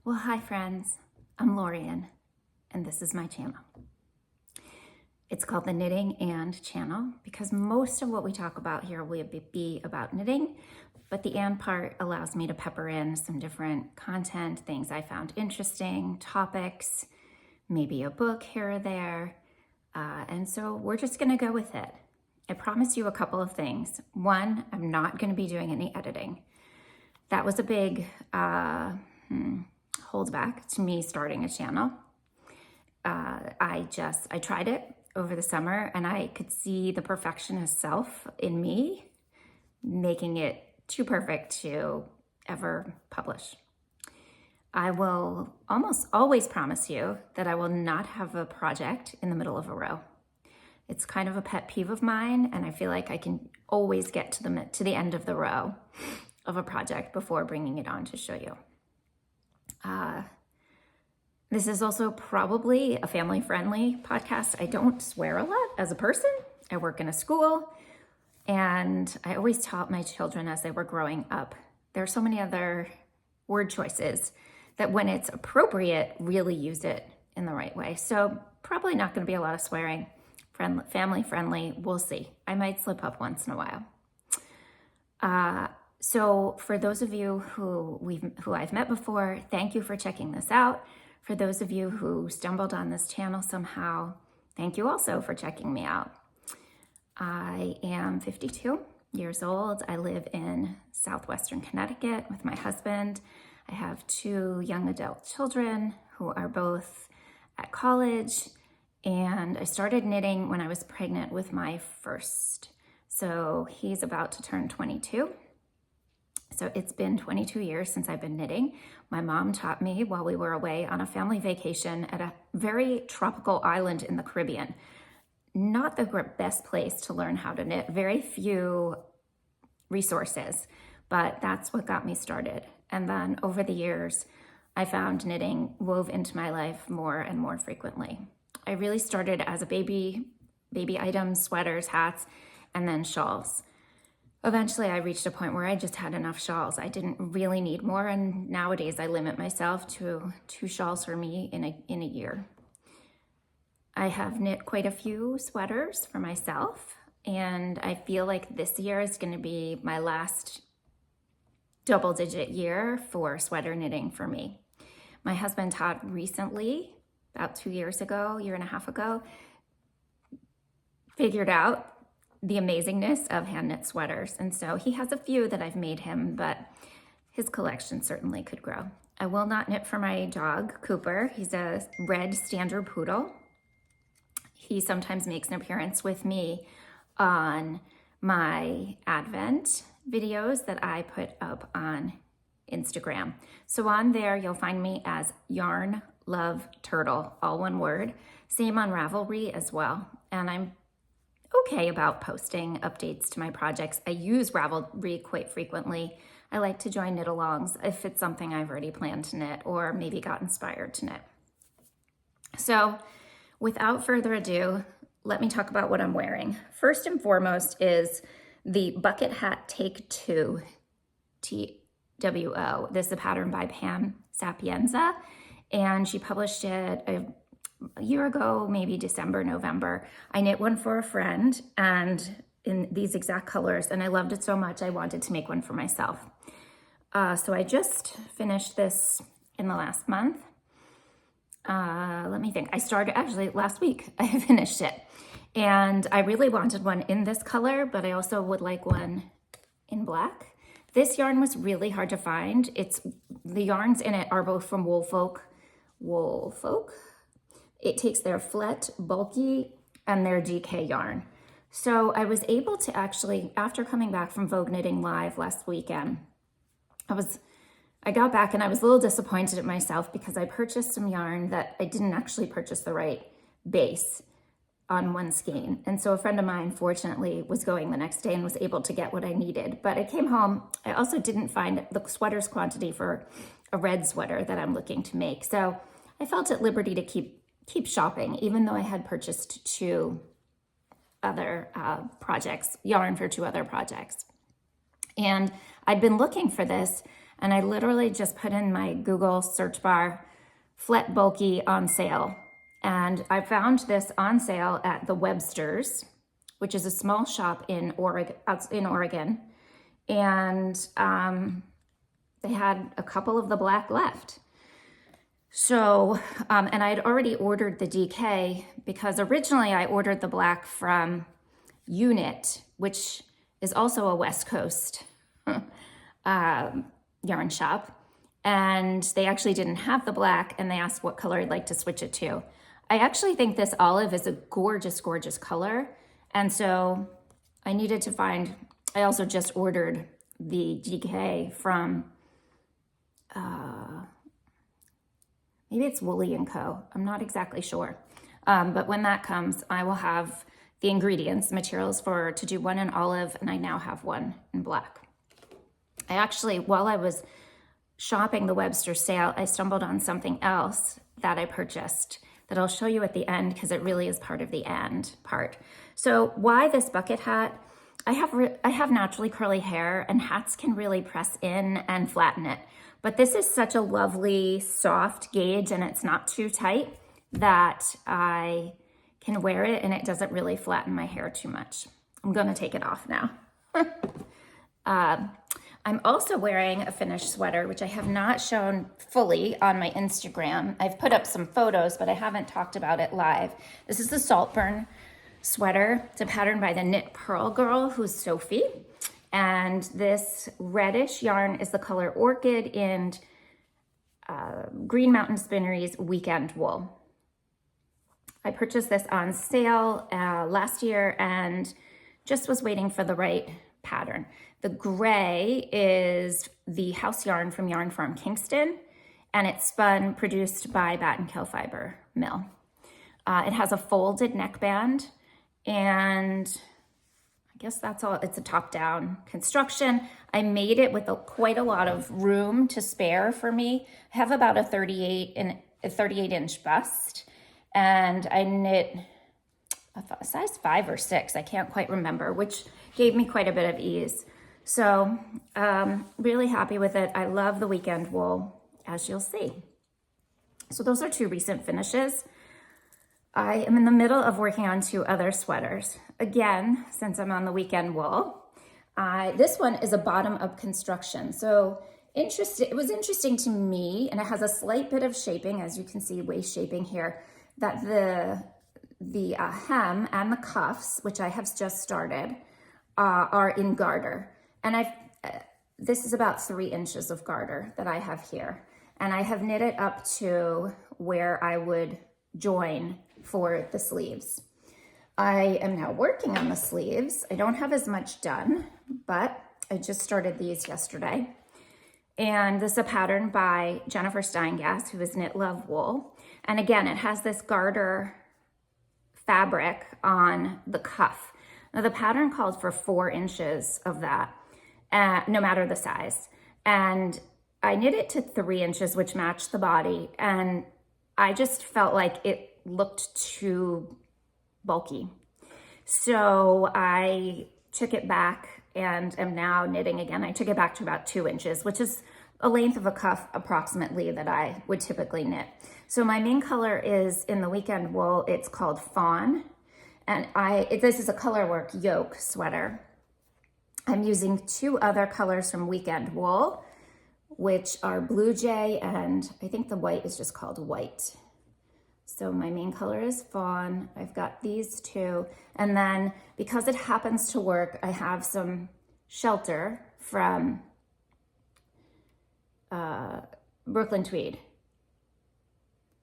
Well, hi friends, I'm Lorian, and this is my channel. It's called the Knitting and Channel because most of what we talk about here will be about knitting, but the and part allows me to pepper in some different content, things I found interesting, topics, maybe a book here or there, and so we're just gonna go with it. I promise you a couple of things. One, I'm not gonna be doing any editing. That was a big holdback to me starting a channel. I tried it over the summer and I could see the perfectionist self in me making it too perfect to ever publish. I will almost always promise you that I will not have a project in the middle of a row. It's kind of a pet peeve of mine, and I feel like I can always get to the end of the row of a project before bringing it on to show you. This is also probably a family-friendly podcast. I don't swear a lot as a person. I work in a school, and I always taught my children as they were growing up. There are so many other word choices that when it's appropriate, really use it in the right way. So probably not going to be a lot of swearing. Family-friendly, we'll see. I might slip up once in a while. So for those of you who I've met before, thank you for checking this out. For those of you who stumbled on this channel somehow, thank you also for checking me out. I am 52 years old. I live in southwestern Connecticut with my husband. I have 2 young adult children who are both at college, and I started knitting when I was pregnant with my first. So he's about to turn 22. So it's been 22 years since I've been knitting. My mom taught me while we were away on a family vacation at a very tropical island in the Caribbean. Not the best place to learn how to knit, very few resources, but that's what got me started. And then over the years, I found knitting wove into my life more and more frequently. I really started as a baby items, sweaters, hats, and then shawls. Eventually, I reached a point where I just had enough shawls. I didn't really need more, and nowadays I limit myself to 2 shawls for me in a year. I have knit quite a few sweaters for myself, and I feel like this year is going to be my last double-digit year for sweater knitting for me. My husband taught recently, about 2 years ago, year and a half ago, figured out the amazingness of hand knit sweaters. And so he has a few that I've made him, but his collection certainly could grow. I will not knit for my dog, Cooper. He's a red standard poodle. He sometimes makes an appearance with me on my Advent videos that I put up on Instagram. So on there, you'll find me as Yarn Love Turtle, all one word. Same on Ravelry as well. And I'm okay about posting updates to my projects. I use Ravelry quite frequently. I like to join knit-alongs if it's something I've already planned to knit or maybe got inspired to knit. So without further ado, let me talk about what I'm wearing. First and foremost is the Bucket Hat Take 2 TWO. This is a pattern by Pam Sapienza, and she published it a year ago, maybe December, November. I knit one for a friend and in these exact colors, and I loved it so much I wanted to make one for myself. So I just finished this in the last month. Let me think. I started actually last week. I finished it, and I really wanted one in this color, but I also would like one in black. This yarn was really hard to find. The yarns in it are both from Woolfolk. It takes their Flet, Bulky, and their DK yarn. So I was able to actually, after coming back from Vogue Knitting Live last weekend, I got back and I was a little disappointed at myself because I purchased some yarn that I didn't actually purchase the right base on one skein. And so a friend of mine, fortunately, was going the next day and was able to get what I needed. But I came home, I also didn't find the sweaters quantity for a red sweater that I'm looking to make. So I felt at liberty to keep shopping, even though I had purchased 2 other projects, yarn for 2 other projects. And I'd been looking for this, And I literally just put in my Google search bar, Flet Bulky on sale. And I found this on sale at the Webster's, which is a small shop in Oregon. And they had a couple of the black left. So, and I'd already ordered the DK because originally I ordered the black from Unit, which is also a West Coast yarn shop. And they actually didn't have the black, and they asked what color I'd like to switch it to. I actually think this olive is a gorgeous, gorgeous color. And so I needed to find, I also just ordered the DK from, maybe it's Woolly & Co. I'm not exactly sure. But when that comes, I will have the ingredients, materials to do one in olive, and I now have one in black. I actually, while I was shopping the Webster sale, I stumbled on something else that I purchased that I'll show you at the end because it really is part of the end part. So why this bucket hat? I have naturally curly hair, and hats can really press in and flatten it. But this is such a lovely soft gauge, and it's not too tight that I can wear it and it doesn't really flatten my hair too much. I'm gonna take it off now. I'm also wearing a finished sweater, which I have not shown fully on my Instagram. I've put up some photos, but I haven't talked about it live. This is the Saltburn sweater. It's a pattern by the Knit Pearl Girl, who's Sophie. And this reddish yarn is the color Orchid and Green Mountain Spinnery's Weekend Wool. I purchased this on sale last year and just was waiting for the right pattern. The gray is the house yarn from Yarn Farm Kingston, and it's produced by Battenkill Fiber Mill. It has a folded neckband, and I guess that's all. It's a top-down construction. I made it with quite a lot of room to spare for me. I have about a 38-inch bust, and I knit a size 5 or 6. I can't quite remember, which gave me quite a bit of ease. So really happy with it. I love the Weekend Wool, as you'll see. So those are 2 recent finishes. I am in the middle of working on 2 other sweaters. Again, since I'm on the Weekend Wool, this one is a bottom-up construction. So it was interesting to me, and it has a slight bit of shaping, as you can see, waist shaping here, that the hem and the cuffs, which I have just started, are in garter. And this is about 3 inches of garter that I have here. And I have knit it up to where I would join for the sleeves. I am now working on the sleeves. I don't have as much done, but I just started these yesterday. And this is a pattern by Jennifer Steingass, who is Knit Love Wool. And again, it has this garter fabric on the cuff. Now the pattern called for 4 inches of that, no matter the size. And I knit it to 3 inches, which matched the body. And I just felt like it looked too bulky. So I took it back and am now knitting again. I took it back to about 2 inches, which is a length of a cuff approximately that I would typically knit. So my main color is in the Weekend Wool. It's called Fawn. And this is a colorwork yoke sweater. I'm using 2 other colors from Weekend Wool, which are Blue Jay, and I think the white is just called White. So my main color is Fawn. I've got these 2. And then because it happens to work, I have some Shelter from Brooklyn Tweed.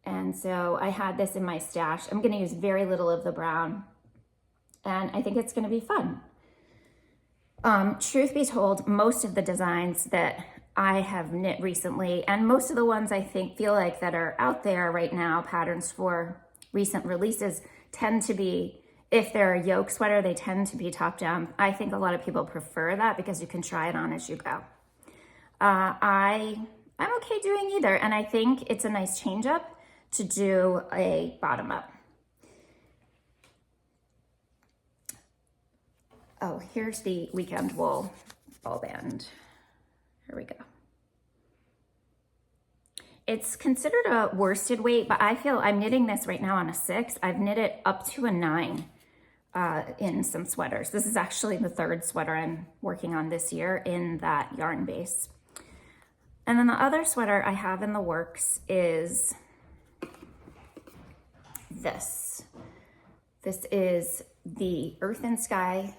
And so I had this in my stash. I'm gonna use very little of the brown, and I think it's gonna be fun. Truth be told, most of the designs that I have knit recently, and most of the ones I feel like that are out there right now, patterns for recent releases, tend to be, if they're a yoke sweater, they tend to be top down. I think a lot of people prefer that because you can try it on as you go. I'm okay doing either, and I think it's a nice change up to do a bottom up. Oh, here's the Weekend Wool ball band. Here we go. It's considered a worsted weight, but I feel I'm knitting this right now on a 6. I've knit it up to a 9 in some sweaters. This is actually the 3rd sweater I'm working on this year in that yarn base. And then the other sweater I have in the works is this. This is the Earth and Sky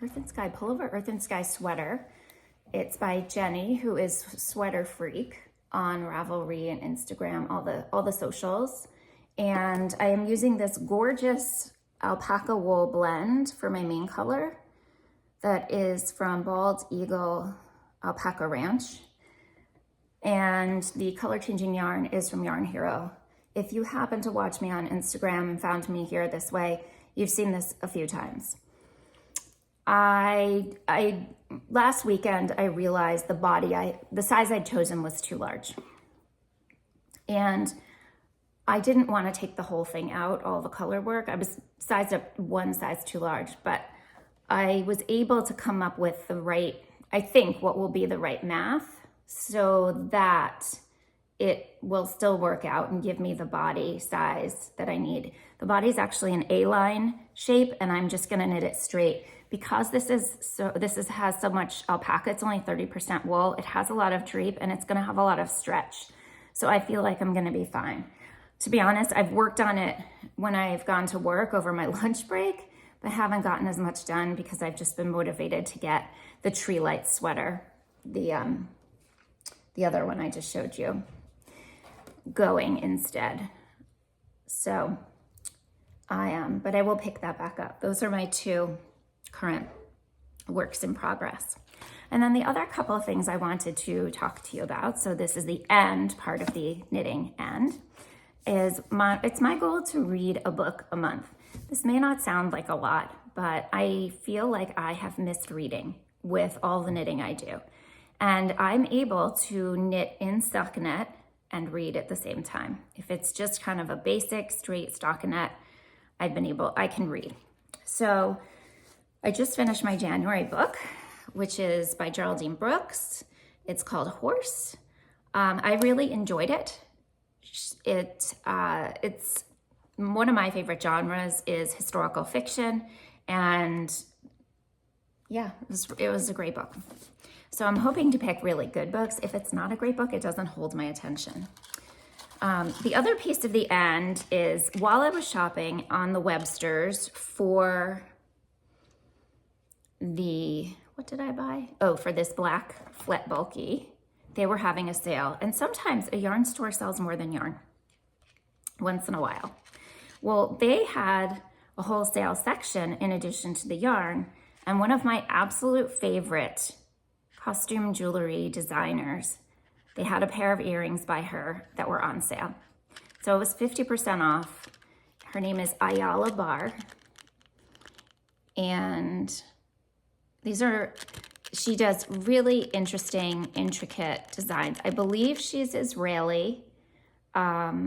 Pullover Earth and Sky sweater. It's by Jenny, who is Sweater Freak on Ravelry and Instagram, all the socials. And I am using this gorgeous alpaca wool blend for my main color that is from Bald Eagle Alpaca Ranch. And the color changing yarn is from Yarn Hero. If you happen to watch me on Instagram and found me here this way, you've seen this a few times. Last weekend, I realized the size I'd chosen was too large. And I didn't want to take the whole thing out, all the color work. I was sized up one size too large, but I was able to come up with what will be the right math so that it will still work out and give me the body size that I need. The body is actually an A-line shape, and I'm just gonna knit it straight. Because this has so much alpaca, it's only 30% wool, it has a lot of drape and it's gonna have a lot of stretch. So I feel like I'm gonna be fine. To be honest, I've worked on it when I've gone to work over my lunch break, but haven't gotten as much done because I've just been motivated to get the Tree Light sweater, the other one I just showed you, going instead. So but I will pick that back up. Those are my 2 current works in progress. And then the other couple of things I wanted to talk to you about, so this is the end part of the knitting end, it's my goal to read a book a month. This may not sound like a lot, but I feel like I have missed reading with all the knitting I do. And I'm able to knit in stockinette and read at the same time. If it's just kind of a basic straight stockinette, I can read. So I just finished my January book, which is by Geraldine Brooks. It's called Horse. I really enjoyed it. It's one of my favorite genres is historical fiction, and yeah, it was a great book. So I'm hoping to pick really good books. If it's not a great book, it doesn't hold my attention. The other piece of the end is while I was shopping on the Websters for what did I buy? Oh, for this black Flet Bulky, they were having a sale. And sometimes a yarn store sells more than yarn, once in a while. Well, they had a wholesale section in addition to the yarn. And one of my absolute favorite costume jewelry designers, they had a pair of earrings by her that were on sale. So it was 50% off. Her name is Ayala Bar. And she does really interesting, intricate designs. I believe she's Israeli. I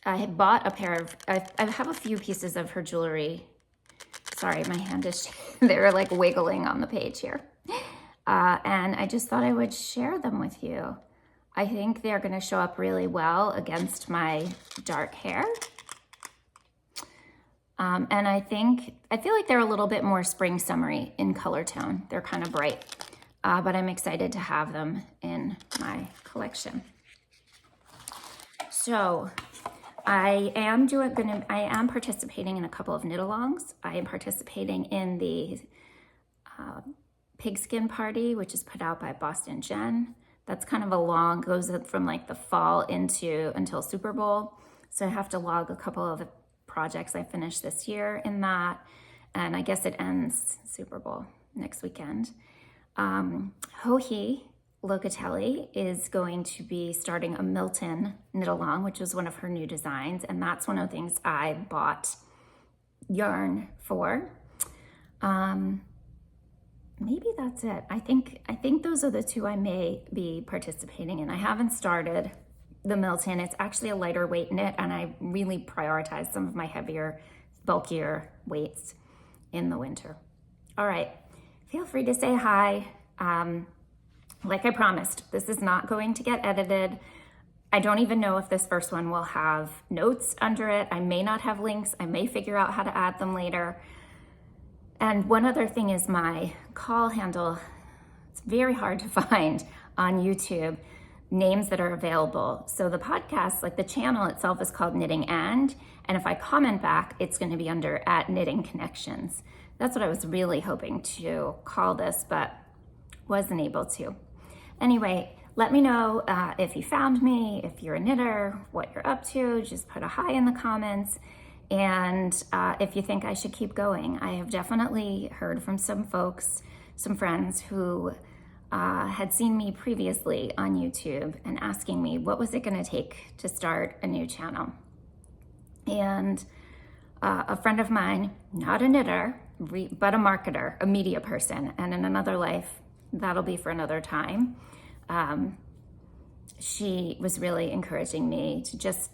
had bought a pair of, I have a few pieces of her jewelry. Sorry, my hand is, they're like wiggling on the page here. And I just thought I would share them with you. I think they're gonna show up really well against my dark hair. And I feel like they're a little bit more spring summery in color tone. They're kind of bright, but I'm excited to have them in my collection. So I am participating in a couple of knit-alongs. I am participating in the Pigskin Party, which is put out by Boston Jen. That's kind of a long, goes from like the fall until Super Bowl. So I have to log a couple of projects I finished this year in that. And I guess it ends Super Bowl next weekend. Joji Locatelli is going to be starting a Milton knit-along, which is one of her new designs. And that's one of the things I bought yarn for. Maybe that's it. I think those are the 2 I may be participating in. I haven't started the Milton. It's actually a lighter weight knit, and I really prioritize some of my heavier, bulkier weights in the winter. All right, feel free to say hi. like I promised, this is not going to get edited. I don't even know if this first one will have notes under it. I may not have links. I may figure out how to add them later. And one other thing is my call handle. It's very hard to find on YouTube names that are available. So the podcast, like the channel itself, is called Knitting and if I comment back, it's going to be under @KnittingConnections. That's what I was really hoping to call this, but wasn't able to. Anyway, let me know if you found me, if you're a knitter, what you're up to. Just put a hi in the comments. And if you think I should keep going. I have definitely heard from some folks, some friends who had seen me previously on YouTube and asking me what was it going to take to start a new channel. And a friend of mine, not a knitter, but a marketer, a media person, and in another life, that'll be for another time, she was really encouraging me to just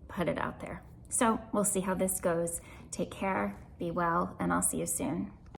put it out there. So we'll see how this goes. Take care, be well, and I'll see you soon.